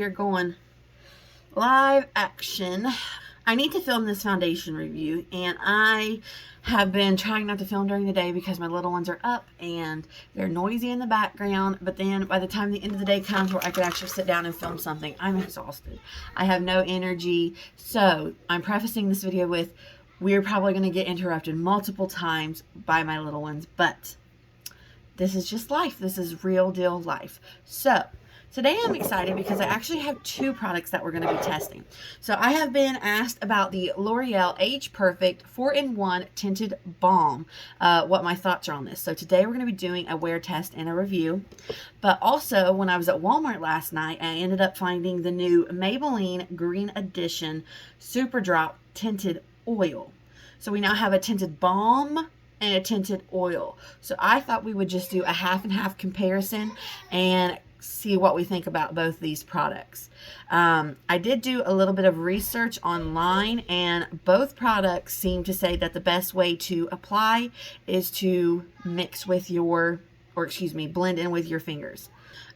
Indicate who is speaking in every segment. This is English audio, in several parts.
Speaker 1: we are going live action. I need to film this foundation review, and I have been trying not to film during the day because my little ones are up and they're noisy in the background. But then by the time the end of the day comes where I could actually sit down and film something, I'm exhausted. I have no energy. So I'm prefacing this video with, we're probably going to get interrupted multiple times by my little ones, but this is just life. This is real deal life. So today I'm excited because I actually have two products that we're going to be testing. So I have been asked about the L'Oreal Age Perfect 4-in-1 Tinted Balm, what my thoughts are on this. So today we're going to be doing a wear test and a review. But also, when I was at Walmart last night, I ended up finding the new Maybelline Green Edition Super Drop Tinted Oil. So we now have a tinted balm and a tinted oil. So I thought we would just do a half and half comparison and see what we think about both these products. I did do a little bit of research online, and both products seem to say that the best way to apply is to mix with your, blend in with your fingers.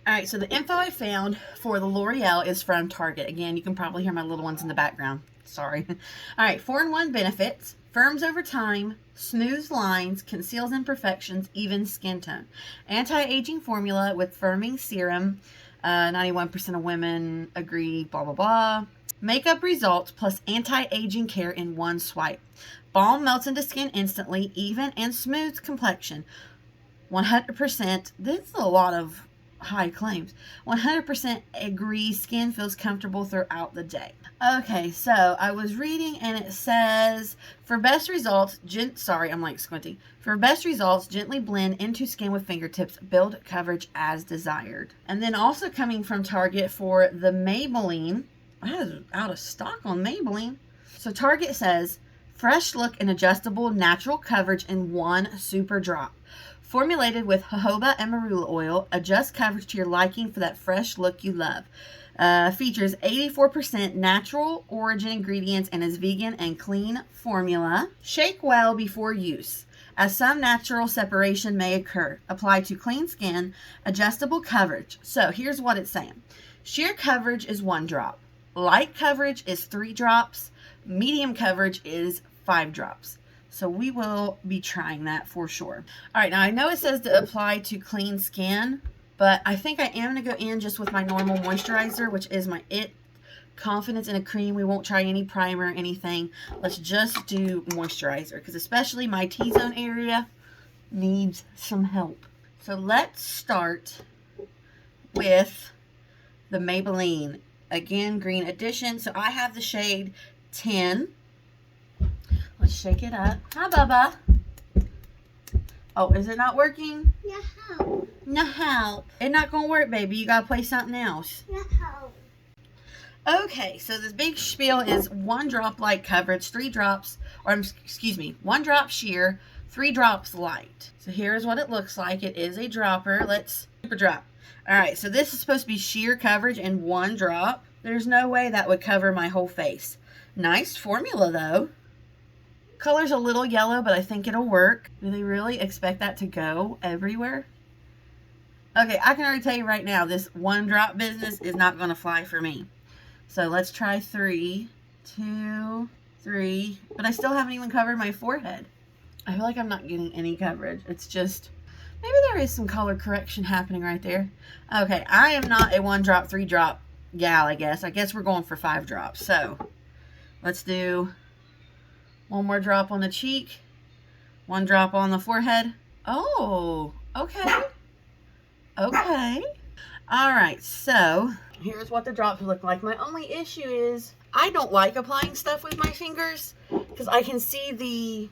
Speaker 1: All right, so the info I found for the L'Oreal is from Target. Again, you can probably hear my little ones in the background. Sorry. All right, 4-in-1 benefits: firms over time, smooths lines, conceals imperfections, evens skin tone. Anti-aging formula with firming serum. 91% of women agree, blah, blah, blah. Makeup results plus anti-aging care in one swipe. Balm melts into skin instantly, even and smooths complexion. 100%. This is a lot of high claims. 100% agree skin feels comfortable throughout the day. Okay, so I was reading and it says, for best results, For best results, gently blend into skin with fingertips, build coverage as desired. And then also coming from Target for the Maybelline, I was out of stock on Maybelline. So Target says, fresh look and adjustable natural coverage in one super drop. Formulated with jojoba and marula oil, adjust coverage to your liking for that fresh look you love. Features 84% natural origin ingredients and is vegan and clean formula. Shake well before use, as some natural separation may occur. Apply to clean skin. Adjustable coverage. So here's what it's saying. Sheer coverage is 1 drop. Light coverage is 3 drops. Medium coverage is 5 drops. So we will be trying that for sure. All right, now I know it says to apply to clean skin, but I think I am going to go in just with my normal moisturizer, which is my Confidence in a Cream. We won't try any primer or anything. Let's just do moisturizer, because especially my T-zone area needs some help. So let's start with the Maybelline, again, Green Edition. So I have the shade 10. Let's shake it up. Hi, Bubba. Oh, is it not working?
Speaker 2: No.
Speaker 1: No help. It's not going to work, baby. You got to play something else.
Speaker 2: No.
Speaker 1: Okay, so this big spiel is 1 drop light coverage, 3 drops, 1 drop sheer, 3 drops light. So here's what it looks like. It is a dropper. Let's super drop. All right, so this is supposed to be sheer coverage in 1 drop. There's no way that would cover my whole face. Nice formula, though. Color's a little yellow, but I think it'll work. Do they really expect that to go everywhere? Okay, I can already tell you right now, this 1 drop business is not going to fly for me. So let's try 3, 2, 3. But I still haven't even covered my forehead. I feel like I'm not getting any coverage. It's just, maybe there is some color correction happening right there. Okay, I am not a 1 drop, 3 drop gal, I guess. I guess we're going for 5 drops. So let's do 1 more drop on the cheek, 1 drop on the forehead. Oh, okay. Okay. All right, so here's what the drops look like. My only issue is I don't like applying stuff with my fingers because I can see the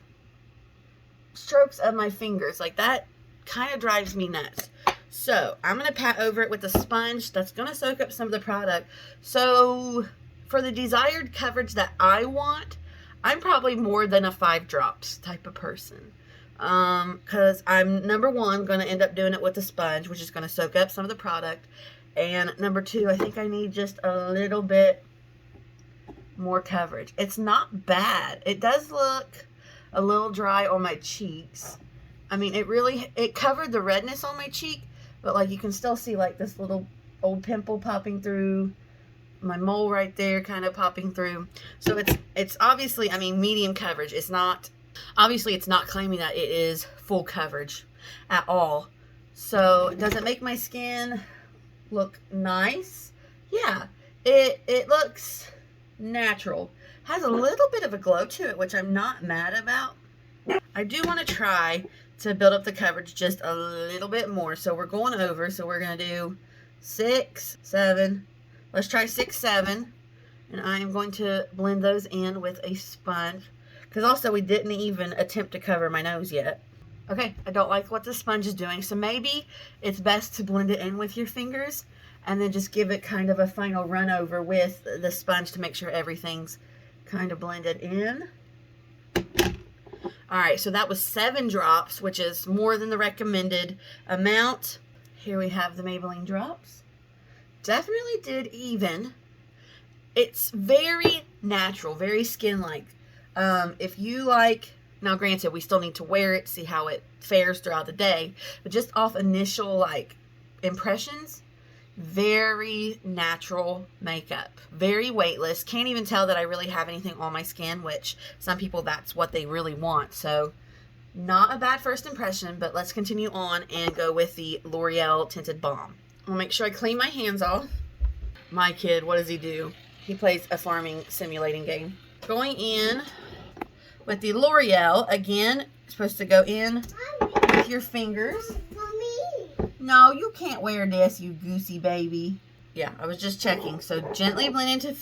Speaker 1: strokes of my fingers. Like, that kind of drives me nuts. So I'm going to pat over it with a sponge that's going to soak up some of the product. So for the desired coverage that I want, I'm probably more than a 5 drops type of person. Because I'm, number 1, going to end up doing it with a sponge, which is going to soak up some of the product. And number 2, I think I need just a little bit more coverage. It's not bad. It does look a little dry on my cheeks. I mean, it covered the redness on my cheek, but like you can still see like this little old pimple popping through my mole right there kind of popping through. So it's obviously, I mean, medium coverage. It's not, obviously it's not claiming that it is full coverage at all. So does it make my skin look nice? Yeah, it looks natural. Has a little bit of a glow to it, which I'm not mad about. I do want to try to build up the coverage just a little bit more. So we're going over. So we're going to do 6, 7. Let's try 6, 7. And I am going to blend those in with a sponge. Because also we didn't even attempt to cover my nose yet. Okay, I don't like what the sponge is doing. So maybe it's best to blend it in with your fingers. And then just give it kind of a final run over with the sponge to make sure everything's kind of blended in. Alright, so that was 7 drops, which is more than the recommended amount. Here we have the Maybelline drops. Definitely did even. It's very natural, very skin-like. If you like, now granted, we still need to wear it, see how it fares throughout the day, but just off initial like impressions, very natural makeup, very weightless. Can't even tell that I really have anything on my skin, which some people, that's what they really want. So not a bad first impression, but let's continue on and go with the L'Oreal Tinted Balm. I'll make sure I clean my hands off. My kid, what does he do? He plays a farming simulating game. Going in with the L'Oreal, again, supposed to go in with your fingers. No, you can't wear this, you goosey baby. Yeah, I was just checking. So gently blend into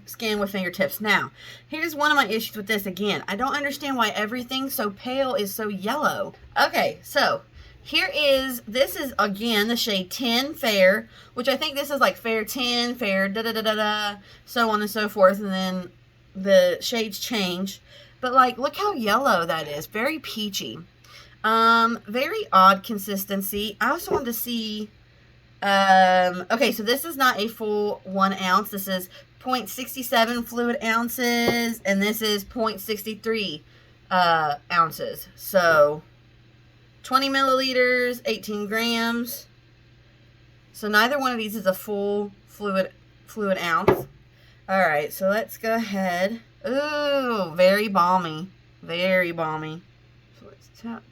Speaker 1: skin with fingertips. Now, here's one of my issues with this again. I don't understand why everything so pale is so yellow. Okay, so here is, this is again the shade 10 Fair, which I think this is like Fair 10, Fair da-da-da-da-da, so on and so forth, and then the shades change. But like, look how yellow that is. Very peachy. Very odd consistency. I also wanted to see, okay, so this is not a full 1 ounce. This is 0.67 fluid ounces, and this is 0.63 ounces. So 20 milliliters, 18 grams. So neither one of these is a full fluid ounce. All right, so let's go ahead. Ooh, very balmy, very balmy. So let's tap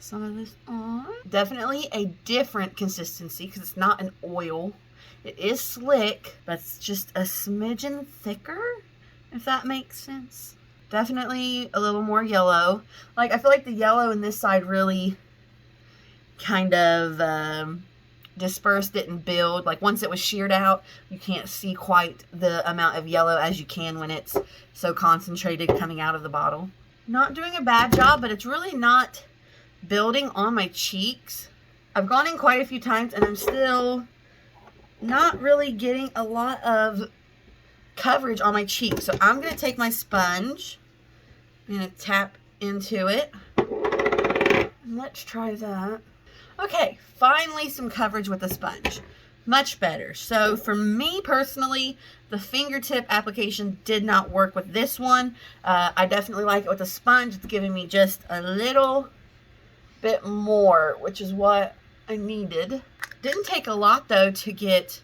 Speaker 1: some of this on. Definitely a different consistency because it's not an oil. It is slick, but it's just a smidgen thicker, if that makes sense. Definitely a little more yellow. Like, I feel like the yellow in this side really kind of dispersed, didn't build. Like, once it was sheared out, you can't see quite the amount of yellow as you can when it's so concentrated coming out of the bottle. Not doing a bad job, but it's really not building on my cheeks. I've gone in quite a few times and I'm still not really getting a lot of coverage on my cheeks. So I'm going to take my sponge. I'm going to tap into it. Let's try that. Okay, finally some coverage with the sponge. Much better. So for me personally, the fingertip application did not work with this one. I definitely like it with the sponge. It's giving me just a little bit more, which is what I needed. Didn't take a lot though to get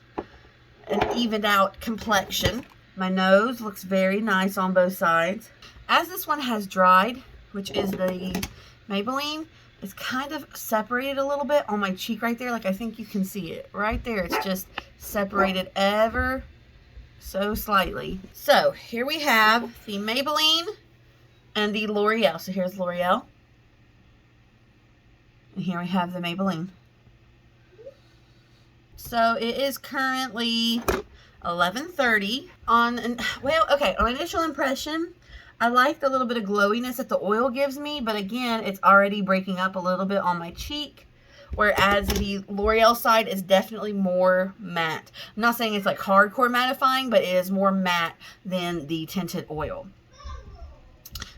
Speaker 1: an evened out complexion. My nose looks very nice on both sides. As this one has dried, which is the Maybelline, it's kind of separated a little bit on my cheek right there. Like, I think you can see it right there. It's just separated ever so slightly. So here we have the Maybelline and the L'Oreal. So here's L'Oreal. And here we have the Maybelline. So it is currently 11:30 on, well, okay, on initial impression, I like the little bit of glowiness that the oil gives me, but again, it's already breaking up a little bit on my cheek, whereas the L'Oreal side is definitely more matte. I'm not saying it's like hardcore mattifying, but it is more matte than the tinted oil.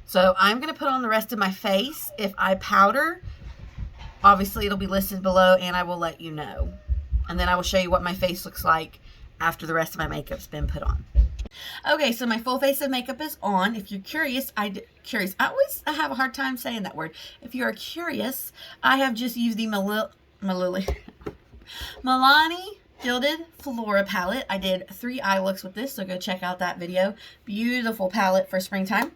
Speaker 1: So I'm going to put on the rest of my face. If I powder, obviously it'll be listed below and I will let you know. And then I will show you what my face looks like after the rest of my makeup's been put on. Okay, so my full face of makeup is on. If you're curious, I always have a hard time saying that word. If you are curious, I have just used the Milani Gilded Flora palette. I did 3 eye looks with this, so go check out that video. Beautiful palette for springtime.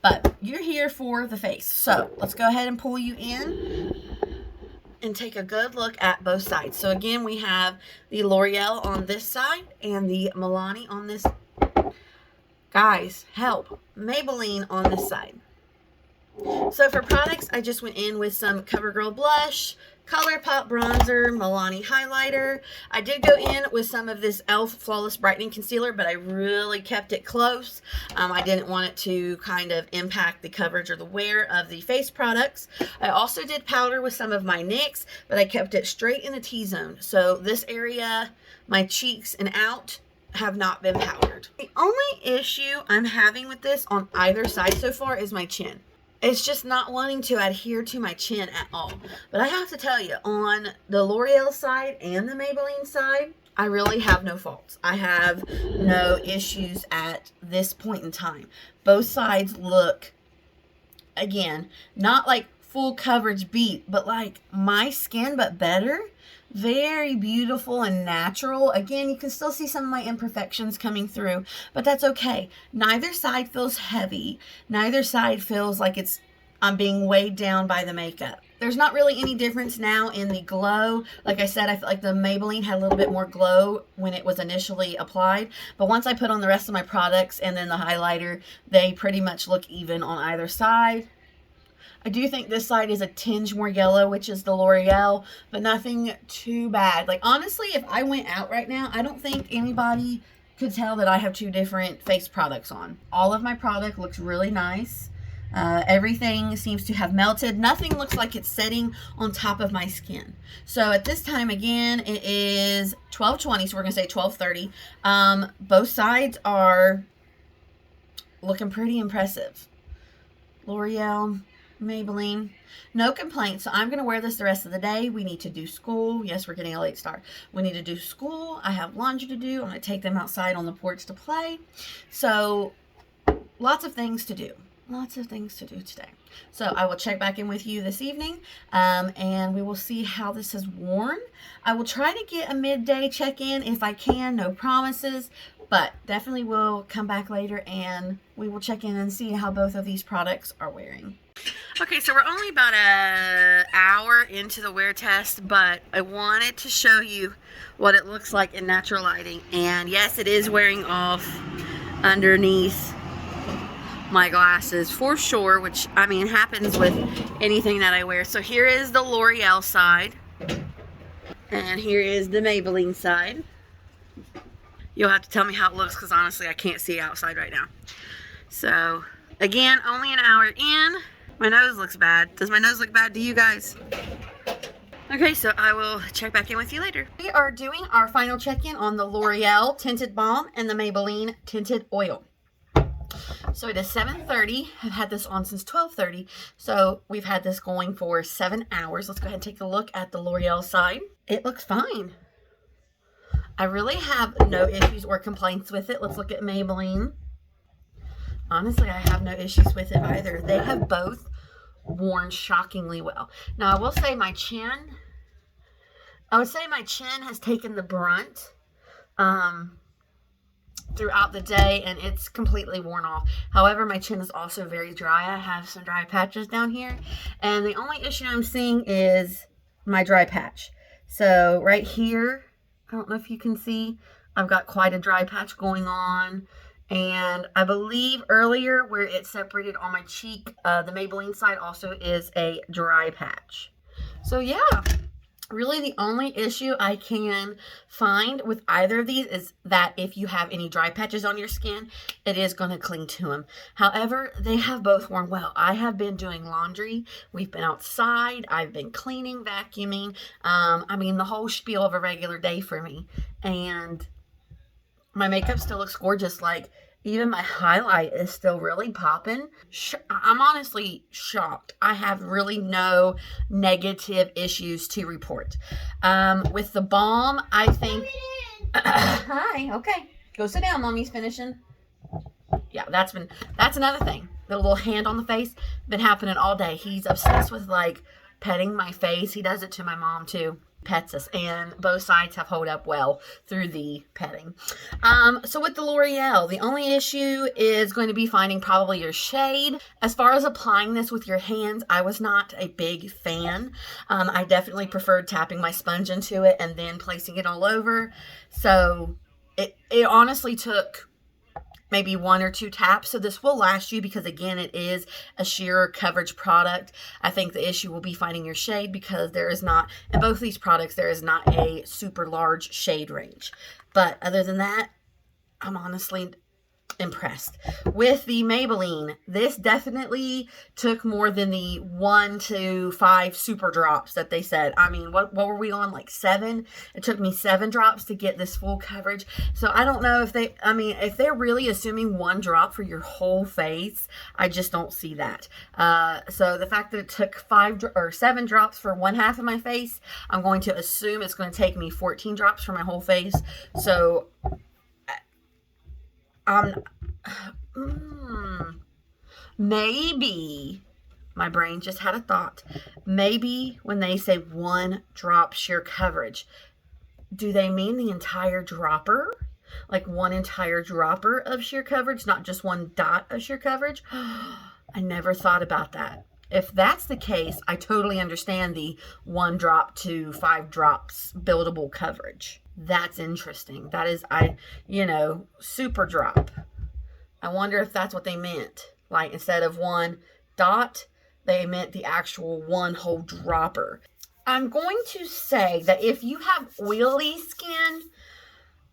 Speaker 1: But you're here for the face. So let's go ahead and pull you in and take a good look at both sides. So again, we have the Loreal on this side and the Milani on this. Guys, help. Maybelline on this side. So for products, I just went in with some CoverGirl blush, ColourPop bronzer, Milani highlighter. I did go in with some of this e.l.f. Flawless Brightening Concealer, but I really kept it close. I didn't want it to kind of impact the coverage or the wear of the face products. I also did powder with some of my NYX, but I kept it straight in the T-zone. So this area, my cheeks and out, have not been powdered. The only issue I'm having with this on either side so far is my chin. It's just not wanting to adhere to my chin at all. But I have to tell you, on the L'Oreal side and the Maybelline side, I really have no faults. I have no issues at this point in time. Both sides look, again, not like full coverage beat, but like my skin, but better. Very beautiful and natural. Again, you can still see some of my imperfections coming through, but that's okay. Neither side feels heavy. Neither side feels like I'm being weighed down by the makeup. There's not really any difference now in the glow. Like I said, I feel like the Maybelline had a little bit more glow when it was initially applied, but once I put on the rest of my products and then the highlighter, they pretty much look even on either side. I do think this side is a tinge more yellow, which is the L'Oreal, but nothing too bad. Like, honestly, if I went out right now, I don't think anybody could tell that I have 2 different face products on. All of my product looks really nice. Everything seems to have melted. Nothing looks like it's setting on top of my skin. So at this time, again, it is 12:20, so we're going to say 12:30. Both sides are looking pretty impressive. L'Oreal, Maybelline, no complaints. So I'm going to wear this the rest of the day. We need to do school. Yes, we're getting a late start. We need to do school. I have laundry to do. I'm going to take them outside on the porch to play. So lots of things to do. Lots of things to do today. So I will check back in with you this evening, and we will see how this has worn. I will try to get a midday check-in if I can. No promises, but definitely will come back later and we will check in and see how both of these products are wearing. Okay, so we're only about an hour into the wear test, but I wanted to show you what it looks like in natural lighting. And yes, it is wearing off underneath my glasses for sure, which, I mean, happens with anything that I wear. So here is the L'Oreal side, and here is the Maybelline side. You'll have to tell me how it looks, because honestly, I can't see outside right now. So, again, only an hour in. My nose looks bad. Does my nose look bad to you guys? Okay, so I will check back in with you later. We are doing our final check-in on the L'Oreal Tinted Balm and the Maybelline Tinted Oil. So it is 7:30. I've had this on since 12:30. So we've had this going for 7 hours. Let's go ahead and take a look at the L'Oreal side. It looks fine. I really have no issues or complaints with it. Let's look at Maybelline. Honestly, I have no issues with it either. They have both worn shockingly well. Now, I will say my chin, has taken the brunt throughout the day, and it's completely worn off. However, my chin is also very dry. I have some dry patches down here, and the only issue I'm seeing is my dry patch. So right here, I don't know if you can see, I've got quite a dry patch going on. And I believe earlier where it separated on my cheek, the Maybelline side also is a dry patch. So yeah, really the only issue I can find with either of these is that if you have any dry patches on your skin, it is going to cling to them. However, they have both worn well. I have been doing laundry. We've been outside. I've been cleaning, vacuuming. I mean, the whole spiel of a regular day for me. And my makeup still looks gorgeous. Like, even my highlight is still really popping. I'm honestly shocked. I have really no negative issues to report. With the balm, I think... Hi, okay. Go sit down, Mommy's finishing. Yeah, that's another thing. The little hand on the face, been happening all day. He's obsessed with, like, petting my face. He does it to my mom, too. pets us, and both sides have held up well through the petting. So with the L'Oreal, the only issue is going to be finding probably your shade. As far as applying this with your hands, I was not a big fan. I definitely preferred tapping my sponge into it and then placing it all over. So it honestly took maybe 1 or 2 taps. So this will last you because, again, it is a sheer coverage product. I think the issue will be finding your shade because there is not, in both these products, there is not a super large shade range. But other than that, I'm honestly impressed. With the Maybelline, this definitely took more than the 1 to 5 super drops that they said. I mean, what were we on, like 7? It took me 7 drops to get this full coverage. So I don't know if they, I mean, if they're really assuming 1 drop for your whole face, I just don't see that. So the fact that it took 5 or 7 drops for one half of my face, I'm going to assume it's going to take me 14 drops for my whole face. So maybe, my brain just had a thought, maybe when they say 1 drop sheer coverage, do they mean the entire dropper? Like 1 entire dropper of sheer coverage, not just 1 dot of sheer coverage? I never thought about that. If that's the case, I totally understand the 1 drop to 5 drops buildable coverage. That's interesting. That is, super drop. I wonder if that's what they meant. Like, instead of 1 dot, they meant the actual 1 whole dropper. I'm going to say that if you have oily skin,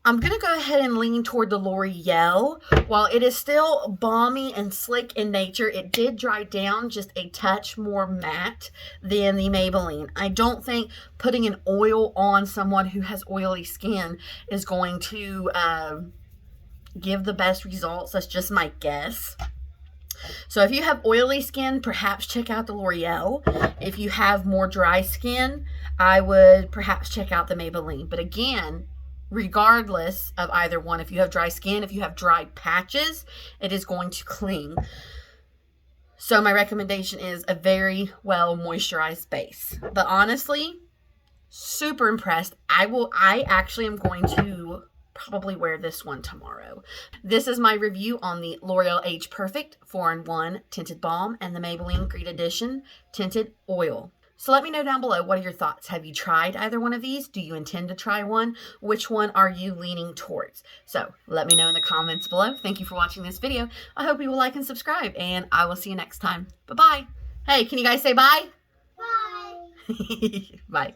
Speaker 1: I'm going to go ahead and lean toward the L'Oreal. While it is still balmy and slick in nature, it did dry down just a touch more matte than the Maybelline. I don't think putting an oil on someone who has oily skin is going to give the best results. That's just my guess. So if you have oily skin, perhaps check out the L'Oreal. If you have more dry skin, I would perhaps check out the Maybelline. But again, regardless of either one, if you have dry skin, if you have dry patches, it is going to cling. So my recommendation is a very well moisturized base. But honestly, super impressed. I actually am going to probably wear this one tomorrow. This is my review on the L'Oreal Age Perfect 4-in-1 Tinted Balm and the Maybelline Great Edition Tinted Oil. So let me know down below, what are your thoughts? Have you tried either one of these? Do you intend to try one? Which one are you leaning towards? So let me know in the comments below. Thank you for watching this video. I hope you will like and subscribe, and I will see you next time. Bye-bye. Hey, can you guys say bye?
Speaker 2: Bye.
Speaker 1: Bye.